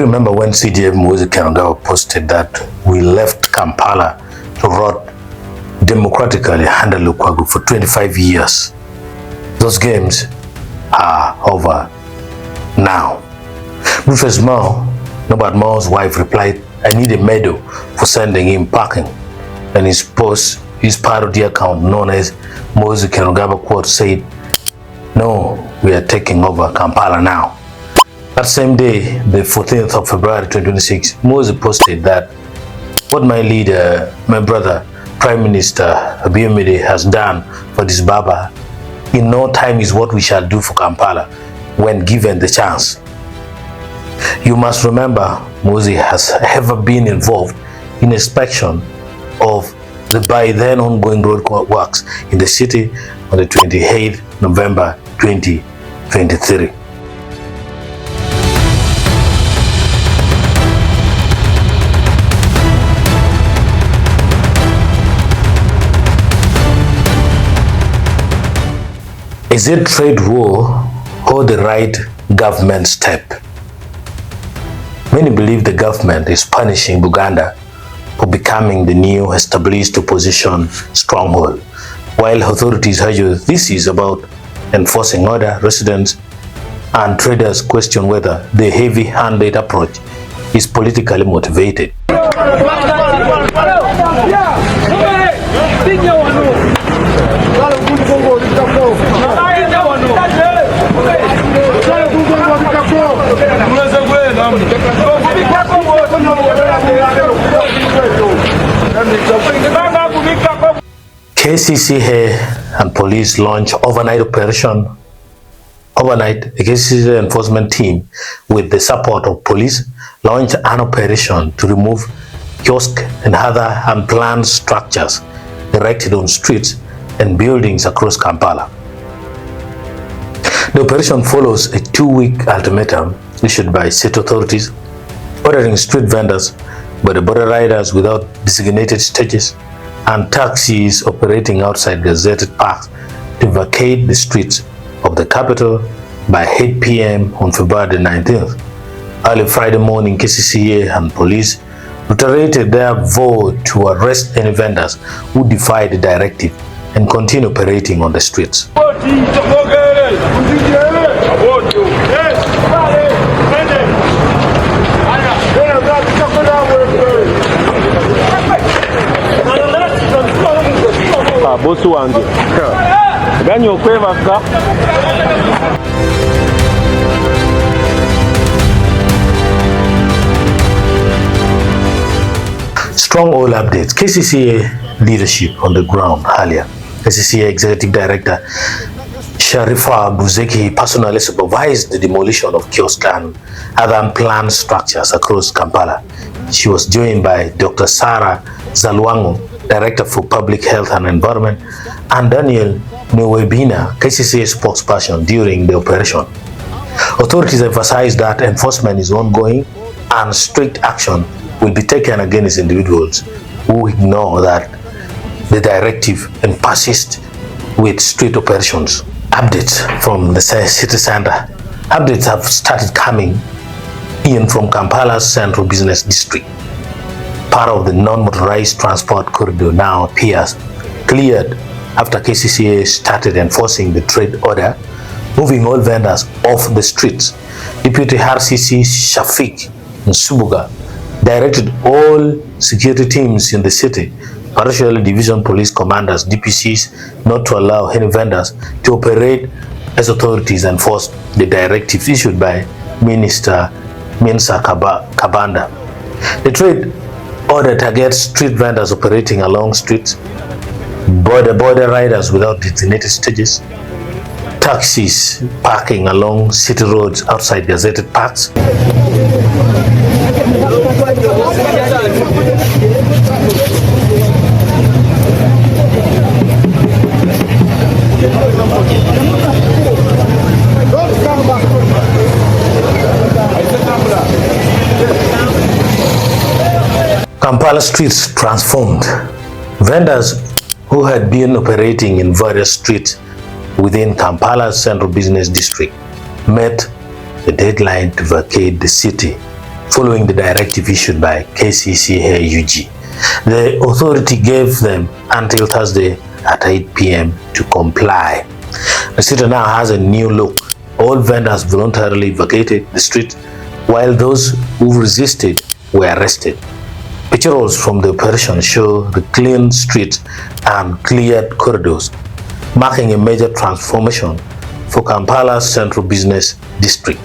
you remember when CDF Muhoozi posted that we left Kampala to rot democratically under Lukwago for 25 years? Those games are over now. Rufus Mao, Norbert Mao's wife, replied, "I need a medal for sending him packing." And his post, his parody account known as Muhoozi quote said, "No, we are taking over Kampala now." That same day, the 14th of February 2026, Muhoozi posted that what my leader, my brother, Prime Minister Abiy has done for this Baba in no time is what we shall do for Kampala when given the chance. You must remember, Muhoozi has ever been involved in inspection of the by then ongoing road works in the city on the 28th November 2023. Is it trade war or the right government step? Many believe the government is punishing Buganda for becoming the new established opposition stronghold, while authorities argue this is about enforcing order. Residents and traders question whether the heavy-handed approach is politically motivated. KCCA and police launch overnight operation. Overnight, the KCCA enforcement team, with the support of police, launched an operation to remove kiosks and other unplanned structures erected on streets and buildings across Kampala. The operation follows a 2-week ultimatum issued by state authorities ordering street vendors, border riders without designated stages, and taxis operating outside gazetted parks to vacate the streets of the capital by 8 p.m. on February 19th. Early Friday morning, KCCA and police reiterated their vow to arrest any vendors who defy the directive and continue operating on the streets. Bosu wange ganyo okwebaka. Strong oil updates. KCCA leadership on the ground earlier. KCCA Executive Director Sharifa Buzeki personally supervised the demolition of kiosks and other unplanned structures across Kampala. She was joined by Dr. Sarah Zalwango, Director for Public Health and Environment, and Daniel Nwebina, KCCA spokesperson during the operation. Authorities emphasized that enforcement is ongoing and strict action will be taken against individuals who ignore that the directive and persist with street operations. Updates from the city center. Updates have started coming in from Kampala's central business district. Part of the non-motorized transport corridor now appears cleared after KCCA started enforcing the trade order, moving all vendors off the streets. Deputy RCC Shafik Nsubuga directed all security teams in the city, particularly division police commanders, DPCs, not to allow any vendors to operate as authorities enforced the directives issued by Minister Minsa Kabanda. The trade order targets street vendors operating along streets, border riders without designated stages, taxis parking along city roads outside gazetted parks. Kampala streets transformed. Vendors who had been operating in various streets within Kampala's central business district met the deadline to vacate the city following the directive issued by KCCA UG. The authority gave them until Thursday at 8 p.m. to comply. The city now has a new look. All vendors voluntarily vacated the street, while those who resisted were arrested. Pictures from the operation show the clean streets and cleared corridors, marking a major transformation for Kampala's central business district.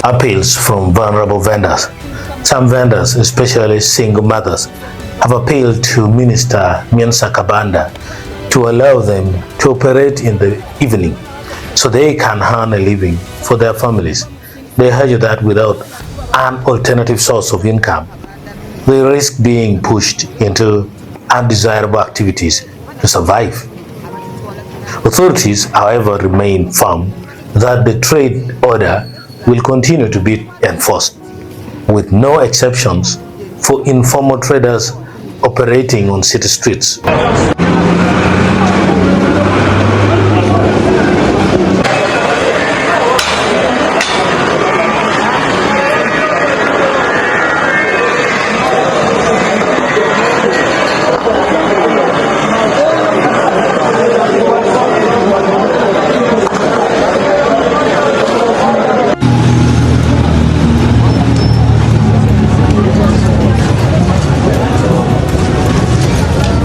Appeals from vulnerable vendors. Some vendors, especially single mothers, have appealed to Minister Miensa Kabanda to allow them to operate in the evening so they can earn a living for their families. They urge that without an alternative source of income, they risk being pushed into undesirable activities to survive. Authorities, however, remain firm that the trade order will continue to be enforced, with no exceptions for informal traders operating on city streets.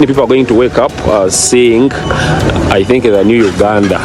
People are going to wake up seeing, I think, the new Uganda.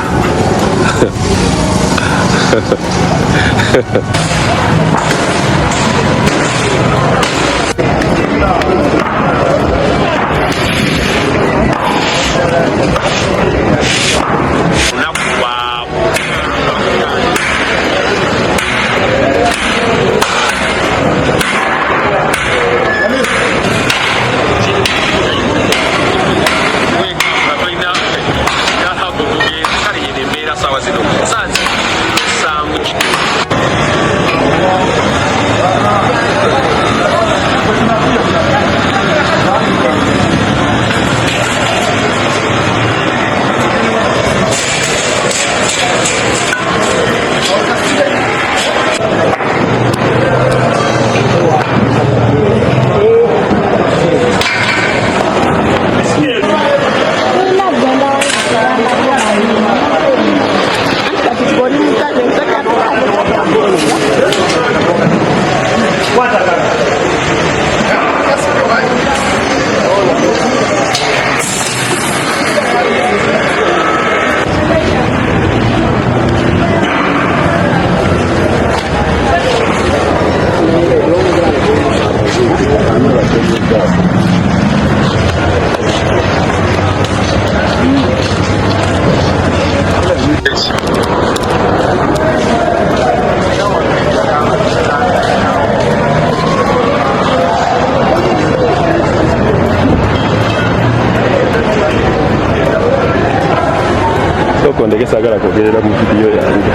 ndeke sagala kogerera mu video yange.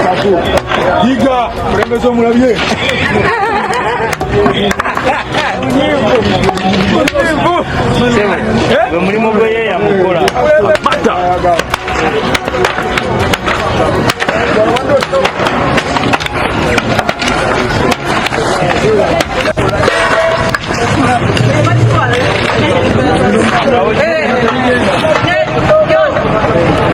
Bakiga, prende somulabye.